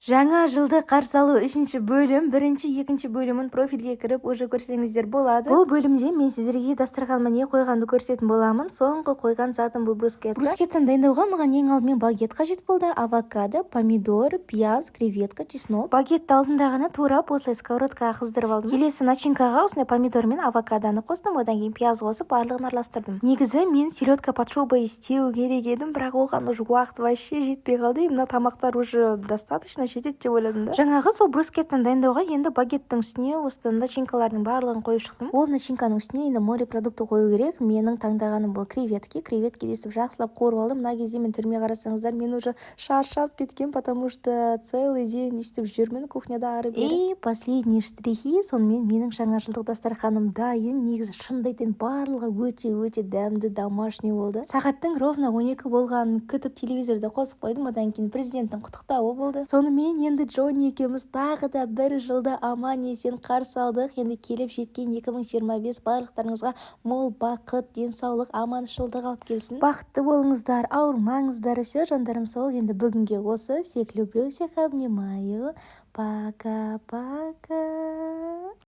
Жаңа жылды қарсы алу 3-ші бөлім, 1-2 бөлімін профильге кіріп уже көрсеңіздер болады. Бұл бөлімде мен сіздерге дастарханыма не қойғанды көрсететін боламын. Соңғы қойған затым бұл брускетта. Брускеттаны дайындауға маған ең алдымен багет қажет болды. Авокадо, помидор, пияз, креветка, чеснок. Багетті алдындағыны турап осылай сковородкаға қыздырып алдым. Келесі начинкаға осындай помидор мен авокадоны қостым, одан кейін пияз қосып барлығын араластырдым. Негізі мен селедка под шубой істеу керек едім, бірақ оған уже уақыт вообще жетпей қалды. Мына тамақтар уже достаточно жетеді деп ойладым да. Жаңағы сол брускеттаны дайындауға енді багеттің үстіне осы начинкалардың барлығын қойып шықтым. Ол начинканың үстіне енді морепродукты қою керек. Менің таңдағаным бұл креветки десіп жақсылап қуырып алдым. Мына кезде мен түрме қарасаңыздар, мен уже шаршап кеткен, потому что целый день істеп жүрмін кухняда ары-бері. И последние штрихи, сонымен менің жаңа жылдық дастарханым дайын. Негізі шынымды айтайын, барлығы өте дәмді, домашний болды. Сағаттың ровно 12 болғанын күтіп телевизорды қосып қойдым. Одан кейін президенттің құттықтауы болды. Сонымен енді Джонни екеуміз тағы да бір жылды аман есен қарсы алдық. Енді келіп жеткен 2025 барлықтарыңызға мол бақыт, денсаулық, аманшылдық алып келсін. Бақытты болыңыздар, ауырмаңыздар. Все, жандарым, сол енді бүгінге осы. Всех люблю, всех обнимаю. Пока-пока.